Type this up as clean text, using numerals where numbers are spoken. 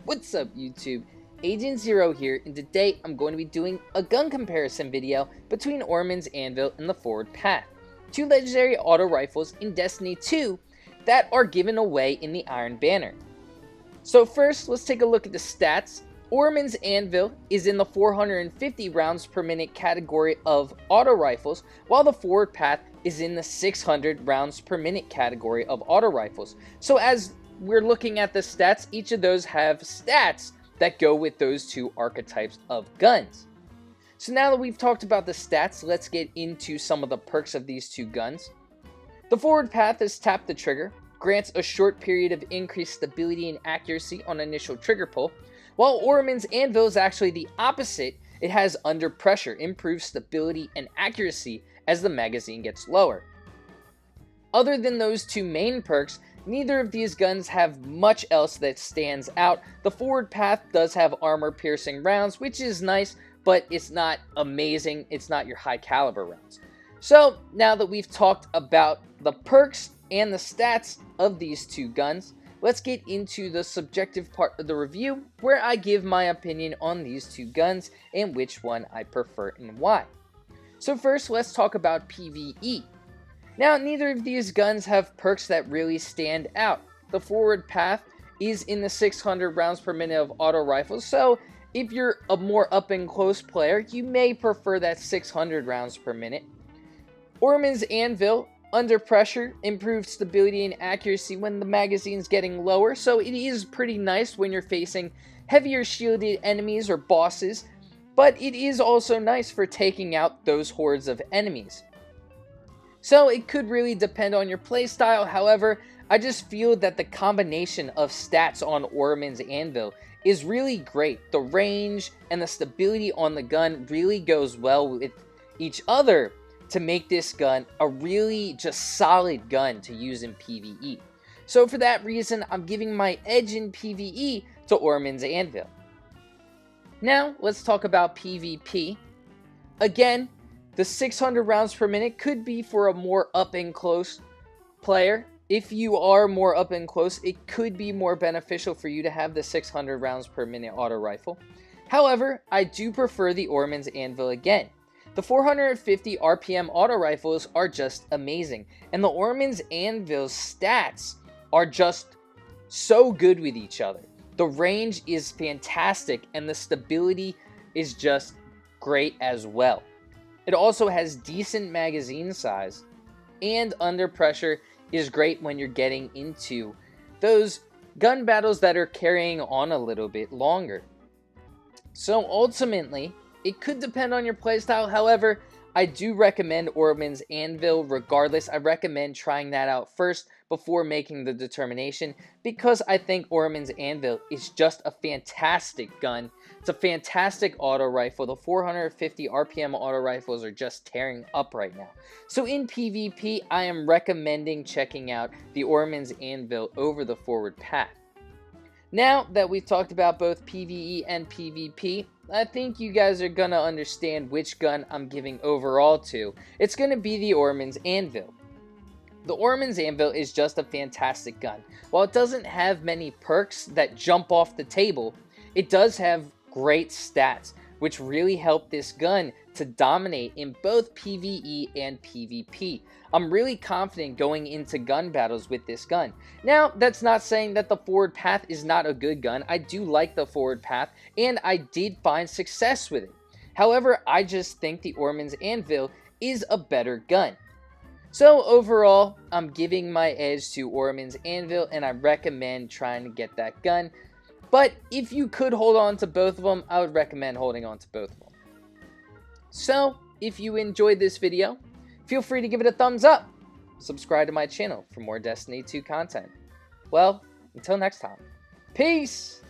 What's up YouTube? Agent Zero here, and today I'm going to be doing a gun comparison video between Orimund's Anvil and the Forward Path, two legendary auto rifles in Destiny 2 that are given away in the Iron Banner. So first, let's take a look at the stats. Orimund's Anvil is in the 450 rounds per minute category of auto rifles, while the Forward Path is in the 600 rounds per minute category of auto rifles. So as we're looking at the stats, each of those have stats that go with those two archetypes of guns. So now that we've talked about the stats, let's get into some of the perks of these two guns. The Forward Path is tap the trigger, grants a short period of increased stability and accuracy on initial trigger pull, while Orimund's Anvil is actually the opposite. It has under pressure, improved stability and accuracy as the magazine gets lower. Other than those two main perks, neither of these guns have much else that stands out. The Forward Path does have armor-piercing rounds, which is nice, but it's not amazing. It's not your high-caliber rounds. So, now that we've talked about the perks and the stats of these two guns, let's get into the subjective part of the review, where I give my opinion on these two guns and which one I prefer and why. So first, let's talk about PvE. Now, neither of these guns have perks that really stand out. The Forward Path is in the 600 rounds per minute of auto rifles, so if you're a more up-and-close player, you may prefer that 600 rounds per minute. Orimund's Anvil, under pressure, improved stability and accuracy when the magazine's getting lower, so it is pretty nice when you're facing heavier shielded enemies or bosses, but it is also nice for taking out those hordes of enemies. So it could really depend on your playstyle. However, I just feel that the combination of stats on Orimund's Anvil is really great. The range and the stability on the gun really goes well with each other to make this gun a really just solid gun to use in PvE. So for that reason, I'm giving my edge in PvE to Orimund's Anvil. Now, let's talk about PvP. Again, the 600 rounds per minute could be for a more up-and-close player. If you are more up-and-close, it could be more beneficial for you to have the 600 rounds per minute auto rifle. However, I do prefer the Orimund's Anvil again. The 450 RPM auto rifles are just amazing, and the Orimund's Anvil's stats are just so good with each other. The range is fantastic, and the stability is just great as well. It also has decent magazine size, and under pressure is great when you're getting into those gun battles that are carrying on a little bit longer. So ultimately, it could depend on your playstyle. However, I do recommend Orimund's Anvil regardless. I recommend trying that out first before making the determination, because I think Orimund's Anvil is just a fantastic gun. It's a fantastic auto rifle. The 450 RPM auto rifles are just tearing up right now. So in PvP, I am recommending checking out the Orimund's Anvil over the Forward Path. Now that we've talked about both PvE and PvP, I think you guys are going to understand which gun I'm giving overall to. It's going to be the Orimund's Anvil. The Orimund's Anvil is just a fantastic gun. While it doesn't have many perks that jump off the table, it does have great stats, which really help this gun to dominate in both PvE and PvP. I'm really confident going into gun battles with this gun. Now, that's not saying that the Forward Path is not a good gun. I do like the Forward Path, and I did find success with it. However, I just think the Orimund's Anvil is a better gun. So overall, I'm giving my edge to Orimund's Anvil, and I recommend trying to get that gun. But if you could hold on to both of them, I would recommend holding on to both of them. So, if you enjoyed this video, feel free to give it a thumbs up. Subscribe to my channel for more Destiny 2 content. Well, until next time, peace!